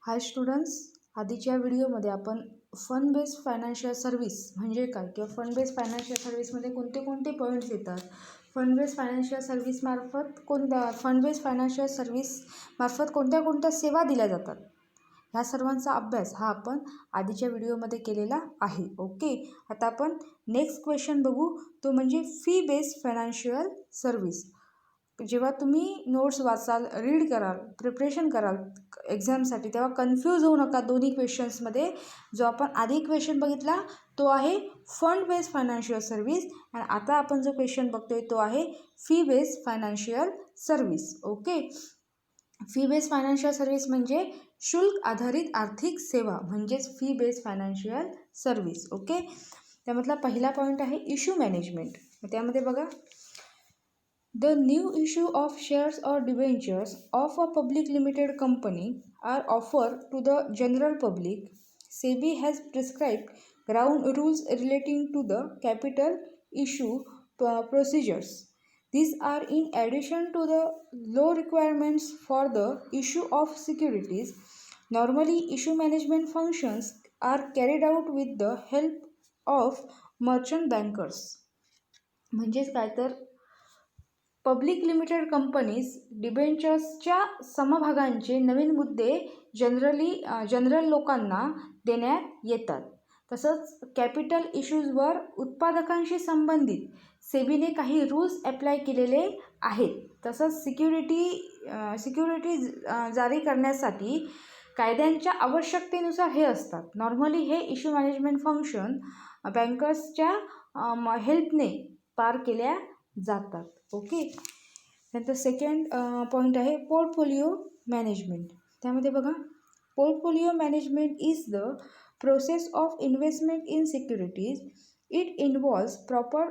हाय students, आधीच्या व्हिडिओमध्ये आपण फंड बेस्ड फायनान्शियल सर्व्हिस म्हणजे काय किंवा फंड बेस्ड फायनान्शियल सर्व्हिसमध्ये कोणते कोणते पॉईंट्स येतात, फंड बेस्ड फायनान्शियल सर्व्हिसमार्फत फंड बेस्ड फायनान्शियल सर्व्हिसमार्फत कोणत्या कोणत्या सेवा दिल्या जातात, ह्या सर्वांचा अभ्यास हा आपण आधीच्या व्हिडिओमध्ये केलेला आहे. ओके, आता आपण नेक्स्ट क्वेश्चन बघू, तो म्हणजे फी बेस्ड फायनान्शियल सर्व्हिस. जेव्हा तुम्ही नोट्स वाचाल, रीड कराल, प्रिपरेशन कराल एक्झामसाठी, तेव्हा कन्फ्यूज होऊ नका दोन्ही क्वेश्चन्समध्ये. जो आपण आधी क्वेश्चन बघितला तो आहे फंड बेस्ड फायनान्शियल सर्व्हिस आणि आता आपण जो क्वेश्चन बघतोय तो आहे fee based financial service. Okay, fee based financial service म्हणजे शुल्क आधारित आर्थिक सेवा म्हणजेच fee based financial service. Okay, त्यामधला पहिला पॉईंट आहे इश्यू मॅनेजमेंट. त्यामध्ये बघा, The new issue of shares or debentures of a public limited company are offered to the general public. SEBI has prescribed ground rules relating to the capital issue procedures. These are in addition to the law requirements for the issue of securities. Normally, issue management functions are carried out with the help of merchant bankers. म्हणजेच काय तर public limited companies डिबेंचर्सच्या समभागांचे नवीन मुद्दे general लोकांना देण्यात येतात. तसंच capital इश्यूजवर उत्पादकांशी संबंधित सेबीने काही रूल्स अप्लाय केलेले आहेत. तसंच सिक्युरिटी जारी करण्यासाठी कायद्यांच्या आवश्यकतेनुसार हे असतात. नॉर्मली हे इश्यू मॅनेजमेंट फंक्शन बँकर्सच्या हेल्पने पार केल्या जातात. ओके, नंतर सेकंड पॉईंट आहे पोर्टफोलिओ मॅनेजमेंट. त्यामध्ये बघा, portfolio management is the process of investment in securities. It involves proper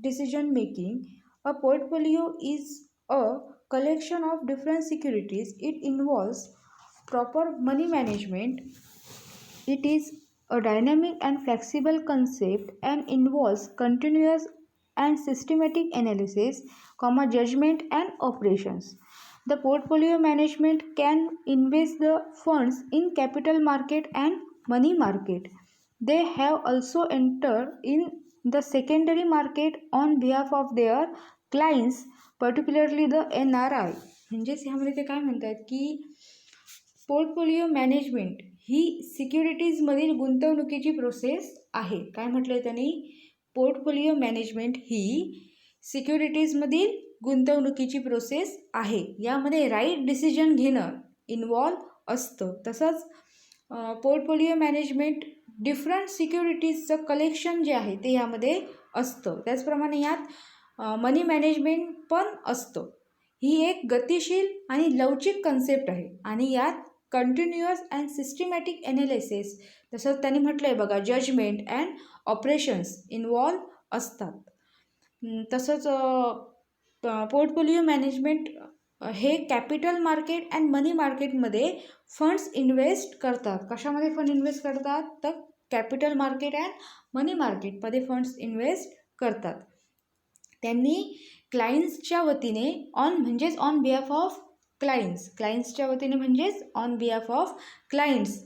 decision making. A portfolio is a collection of different securities. It involves proper money management. It is a dynamic and flexible concept and involves continuous and systematic analysis, judgment and operations. The portfolio management can invest the funds in capital market and money market. They have also entered in the secondary market on behalf of their clients, particularly the NRI. म्हणजेच ह्यामध्ये ते काय म्हणतात की portfolio management ही सिक्युरिटीजमधील गुंतवणुकीची process आहे. काय म्हटलं आहे त्यांनी? पोर्टफोलिओ मॅनेजमेंट ही सिक्युरिटीजमधील गुंतवणुकीची प्रोसेस आहे. यामध्ये राईट डिसिजन घेणं इन्व्हॉल्व असतं. तसंच पोर्टफोलिओ मॅनेजमेंट डिफरंट सिक्युरिटीजचं कलेक्शन जे आहे ते यामध्ये असतं. त्याचप्रमाणे यात मनी मॅनेजमेंट पण असतं. ही एक गतिशील आणि लवचिक कन्सेप्ट आहे आणि यात कंटिन्युअस अँड सिस्टमॅटिक ॲनालिसिस, तसंच त्यांनी म्हटलं आहे बघा, जजमेंट अँड ऑपरेशन्स इन्व्हॉल्व असतात. तसंच पोर्टफोलिओ मॅनेजमेंट हे कॅपिटल मार्केट अँड मनी मार्केटमध्ये फंड्स इन्व्हेस्ट करतात. कशामध्ये फंड इन्व्हेस्ट करतात? तर कॅपिटल मार्केट अँड मनी मार्केटमध्ये फंड्स इन्व्हेस्ट करतात. त्यांनी क्लायंट्सच्या वतीने ऑन बिहाफ ऑफ क्लायंट्सच्या वतीने म्हणजेच on behalf of clients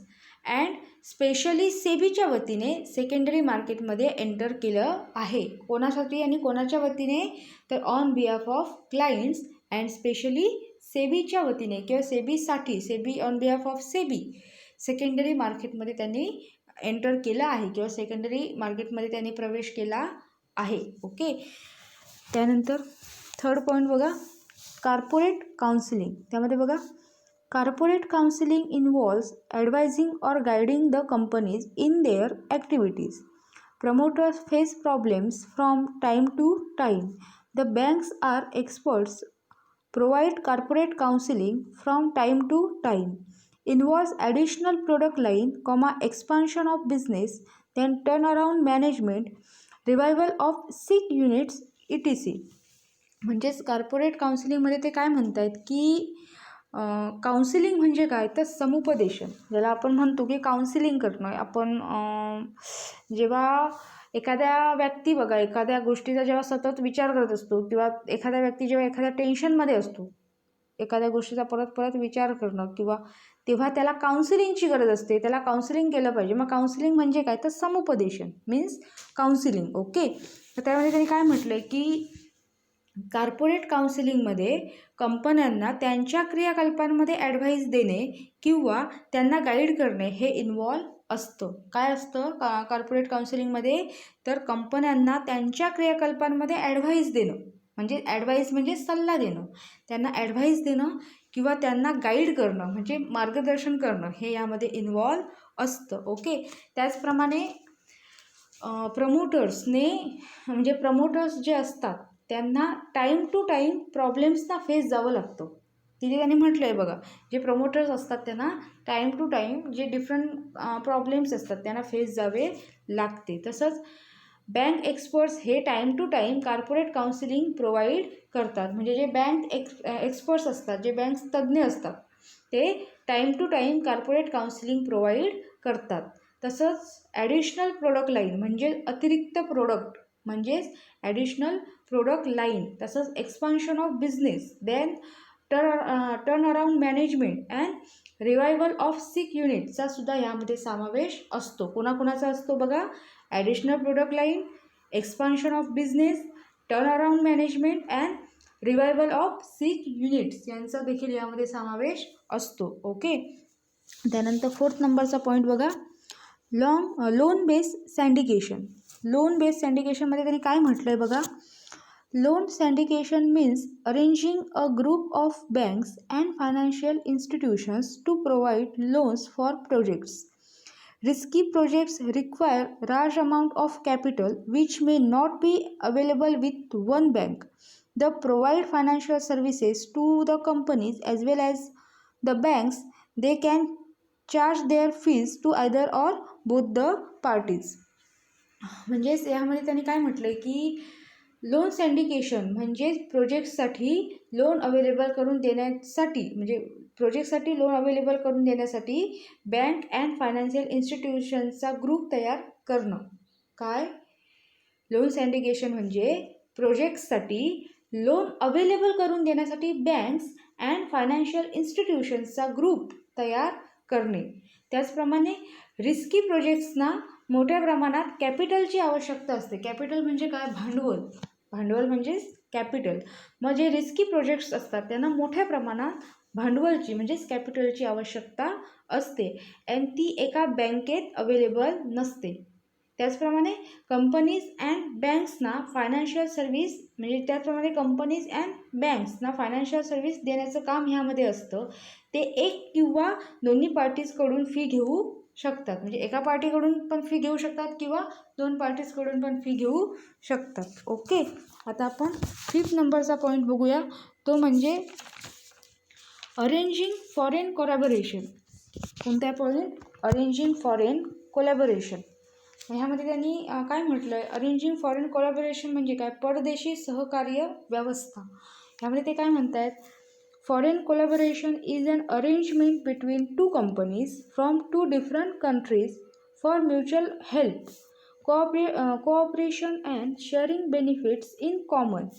and specially सेबीच्या वतीने सेकंडरी मार्केटमध्ये एंटर केलं आहे. कोणासाठी आणि कोणाच्या वतीने? तर on behalf of clients and specially सेबीच्या वतीने किंवा सेबीसाठी, SEBI on behalf of SEBI secondary मार्केटमध्ये त्यांनी एंटर केलं आहे किंवा सेकंडरी मार्केटमध्ये त्यांनी प्रवेश केला आहे. ओके, त्यानंतर थर्ड पॉईंट बघा, कॉर्पोरेट काउन्सिलिंग. त्यामध्ये बघा, corporate counselling involves advising or guiding the companies in their activities. Promoters face problems from time to time. The banks are experts provide corporate counselling from time to time. Involves additional product line, expansion of business, then turnaround management, revival of sick units, etc. म्हणजेच corporate काउन्सिलिंगमध्ये ते काय म्हणतात की counselling म्हणजे काय तर समुपदेशन, ज्याला आपण म्हणतो की काउन्सिलिंग करणं. आपण जेव्हा एखाद्या व्यक्ती बघा, एखाद्या गोष्टीचा जेव्हा सतत विचार करत असतो किंवा एखाद्या व्यक्ती जेव्हा एखाद्या टेन्शनमध्ये असतो एखाद्या गोष्टीचा परत परत विचार करणं किंवा तेव्हा त्याला काउन्सिलिंगची गरज असते, त्याला काउन्सिलिंग केलं पाहिजे. मग काउन्सिलिंग म्हणजे काय, तर समुपदेशन मीन्स काउन्सिलिंग. ओके, तर त्यामध्ये त्यांनी काय म्हटलं आहे की कॉर्पोरेट काउन्सिलिंगमध्ये कंपन्यांना त्यांच्या क्रियाकल्पांमध्ये ॲडव्हाइस देणे किंवा त्यांना गाईड करणे हे इन्व्हॉल्व असतं. काय असतं कॉर्पोरेट काउन्सिलिंगमध्ये, तर कंपन्यांना त्यांच्या क्रियाकल्पांमध्ये ॲडव्हाइस देणं, म्हणजे ॲडव्हाइस म्हणजे सल्ला देणं, त्यांना ॲडव्हाइस देणं किंवा त्यांना गाईड करणं म्हणजे मार्गदर्शन करणं हे यामध्ये इन्व्हॉल्व असतं. ओके, त्याचप्रमाणे प्रमोटर्सने म्हणजे प्रमोटर्स जे असतात त्यांना टाईम टू टाईम प्रॉब्लेम्सना फेस जावं लागतं. तिथे त्यांनी म्हटलं आहे बघा, जे प्रमोटर्स असतात त्यांना टाईम टू टाईम जे डिफरंट प्रॉब्लेम्स असतात त्यांना फेस जावे लागते. तसंच बँक एक्सपर्ट्स हे time to time corporate counselling provide करतात. म्हणजे जे बँक एक्सपर्ट्स असतात, जे बँक तज्ज्ञ असतात ते time to time corporate counselling provide करतात. तसंच ॲडिशनल प्रोडक्ट लाईन म्हणजे अतिरिक्त प्रोडक्ट म्हणजेच ॲडिशनल प्रोडक्ट लाईन, तसंच expansion of business, then turn around management and revival of sick युनिटचा सुद्धा यामध्ये समावेश असतो. कोणाकोणाचा असतो बघा, additional product line, expansion of business, turn around management and revival of sick units यांचा देखील यामध्ये समावेश असतो. ओके, त्यानंतर 4th नंबरचा पॉईंट बघा, लोन बेस्ड सँडिकेशन. लोन बेस्ड सँडिकेशनमध्ये त्यांनी काय म्हटलं आहे बघा, loan syndication means arranging a group of banks and financial institutions to provide loans for projects. Risky projects require large amount of capital which may not be available with one bank. They provide financial services to the companies as well as the banks. They can charge their fees to either or both the parties. म्हणजेच यामध्ये त्यांनी काय म्हटलं आहे की loan सँडिकेशन म्हणजे प्रोजेक्टसाठी loan available करून देण्यासाठी, म्हणजे प्रोजेक्टसाठी लोन अवेलेबल करून देण्यासाठी बँक अँड फायनान्शियल इन्स्टिट्यूशनचा ग्रुप तयार करणं. काय, लोन सँडिकेशन म्हणजे प्रोजेक्टसाठी लोन अवेलेबल करून देण्यासाठी बँक्स अँड फायनान्शियल इन्स्टिट्यूशन्सचा ग्रुप तयार करणे. त्याचप्रमाणे रिस्की प्रोजेक्ट्सना मोठ्या प्रमाणात कॅपिटलची आवश्यकता असते. कॅपिटल म्हणजे काय, भांडवल, भांडवल म्हणजेच कॅपिटल. मग जे रिस्की प्रोजेक्ट्स असतात त्यांना मोठ्या प्रमाणात भांडवलची म्हणजेच कॅपिटलची आवश्यकता असते आणि ती एका बँकेत अवेलेबल नसते. त्याचप्रमाणे कंपनीज अँड बँक्सना फायनान्शियल सर्व्हिस म्हणजे त्याचप्रमाणे कंपनीज अँड बँक्सना फायनान्शियल सर्व्हिस देण्याचं काम ह्यामध्ये असतं. ते एक किंवा दोन्ही पार्टीजकडून फी घेऊ शकतात, म्हणजे एका पार्टीकडून पण फी घेऊ शकतात किंवा दोन पार्टीजकडून पण फी घेऊ शकतात. ओके, आता आपण 5th नंबरचा पॉईंट बघूया, तो म्हणजे अरेंजिंग फॉरेन कोलॅबोरेशन. कोणता पॉईंट, अरेंजिंग फॉरेन कोलॅबोरेशन. ह्यामध्ये त्यांनी काय म्हटलं आहे, अरेंजिंग फॉरेन कोलॅबोरेशन म्हणजे काय, परदेशी सहकार्य व्यवस्था. ह्यामध्ये ते काय म्हणत आहेत, foreign collaboration is an arrangement between two companies from two different countries for mutual help, cooperation and sharing benefits in common.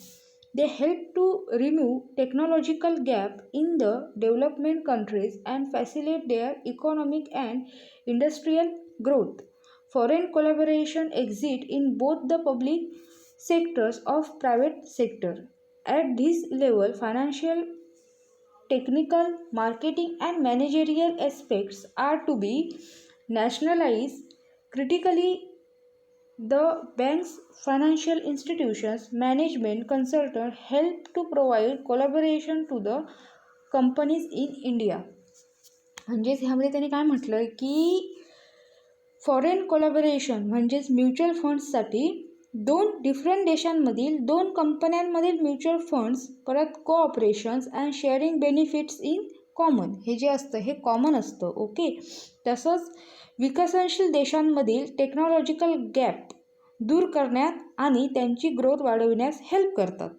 They help to remove technological gap in the development countries and facilitate their economic and industrial growth. Foreign collaboration exists in both the public sectors of private sector. At this level, financial, technical, marketing and managerial aspects are to be nationalized. Critically, the banks, financial institutions, management consultant help to provide collaboration to the companies in India. म्हणजेच ह्यामध्ये त्यांनी काय म्हटलं की foreign collaboration म्हणजेच mutual फंड्ससाठी दोन different देशांमधील दोन कंपन्यांमधील म्युच्युअल फंड्स, परत cooperations and sharing benefits in common, हे जे असतं हे कॉमन असतं. ओके, तसंच विकसनशील देशांमधील टेक्नॉलॉजिकल गॅप दूर करण्यात आणि त्यांची ग्रोथ वाढविण्यास हेल्प करतात.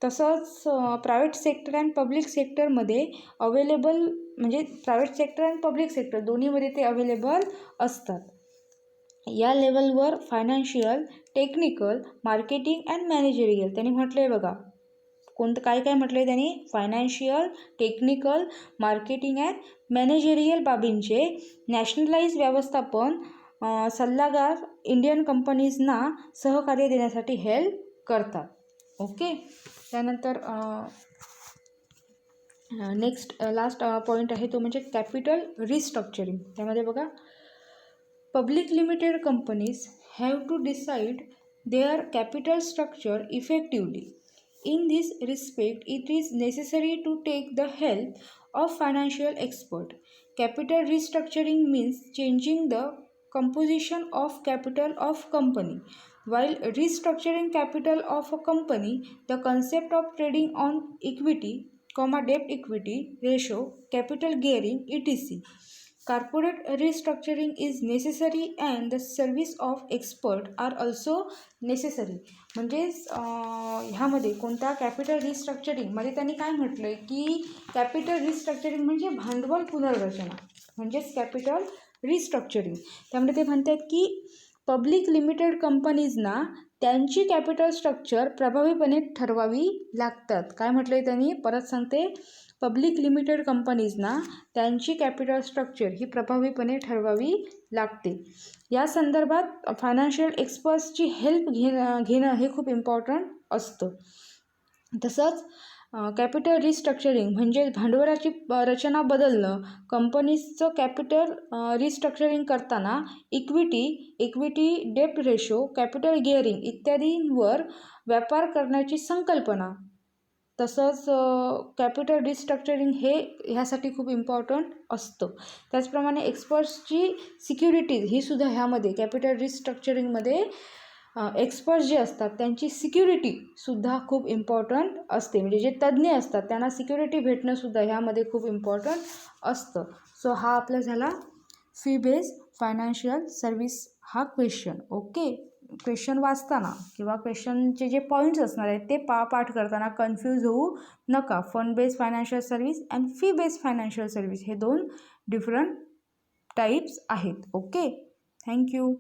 तसंच प्रायव्हेट सेक्टर अँड पब्लिक सेक्टरमध्ये अवेलेबल म्हणजे private sector and public sector दोन्हीमध्ये ते अवेलेबल असतात. या लेवलवर financial, technical, marketing and managerial त्यांनी म्हटलं आहे बघा, कोणतं काय काय म्हटलं आहे त्यांनी? Financial, technical, marketing and managerial बाबींचे नॅशनलाइज व्यवस्थापन सल्लागार इंडियन कंपनीजना सहकार्य देण्यासाठी हेल्प करतात. ओके. त्यानंतर नेक्स्ट लास्ट पॉईंट आहे तो म्हणजे कॅपिटल रिस्ट्रक्चरिंग. त्यामध्ये बघा, public limited companies have to decide their capital structure effectively. In this respect, it is necessary to take the help of financial expert. Capital restructuring means changing the composition of capital of company. While restructuring capital of a company, the concept of trading on equity, debt equity ratio, capital gearing, etc. Corporate restructuring is necessary and the service of expert are also necessary. म्हणजेच ह्यामध्ये कोणता capital रिस्ट्रक्चरिंगमध्ये त्यांनी काय म्हटलं आहे की capital restructuring म्हणजे भांडवल पुनर्रचना, म्हणजेच कॅपिटल रिस्ट्रक्चरिंग. त्यामध्ये ते म्हणतात की पब्लिक लिमिटेड कंपनीजना त्यांची कॅपिटल स्ट्रक्चर प्रभावीपणे ठरवावी लागतात. काय म्हटलं आहे त्यांनी? परत सांगते, पब्लिक लिमिटेड कंपनीजना त्यांची कॅपिटल स्ट्रक्चर ही प्रभावीपणे ठरवावी लागते. या संदर्भात फायनान्शियल एक्सपर्ट्सची हेल्प घेणं हे खूप इम्पॉर्टंट असतं. तसंच कॅपिटल रिस्ट्रक्चरिंग म्हणजे भांडवलाची रचना बदलणं. कंपनीजचं कॅपिटल रिस्ट्रक्चरिंग करताना इक्विटी डेप्ट रेशो, कॅपिटल गिअरिंग इत्यादींवर व्यापार करण्याची संकल्पना. तसंच कॅपिटल रिस्ट्रक्चरिंग हे ह्यासाठी खूप इम्पॉर्टंट असतं. त्याचप्रमाणे एक्सपर्ट्सची सिक्युरिटीज ही सुद्धा ह्यामध्ये कॅपिटल रिस्ट्रक्चरिंगमध्ये एक्सपर्ट्स जे असतात त्यांची सिक्युरिटीसुद्धा खूप इम्पॉर्टंट असते. म्हणजे जे तज्ज्ञ असतात त्यांना सिक्युरिटी भेटणंसुद्धा ह्यामध्ये खूप इम्पॉर्टंट असतं. सो हा आपला झाला फी बेस्ड फायनान्शियल सर्व्हिस हा क्वेश्चन. ओके. क्वेश्चन वाचताना किंवा क्वेश्चनचे जे पॉईंट्स असणार आहेत ते पाठ करताना कन्फ्यूज होऊ नका. Fund based financial service and fee based financial service हे 2 डिफरंट टाईप्स आहेत. ओके. थँक्यू.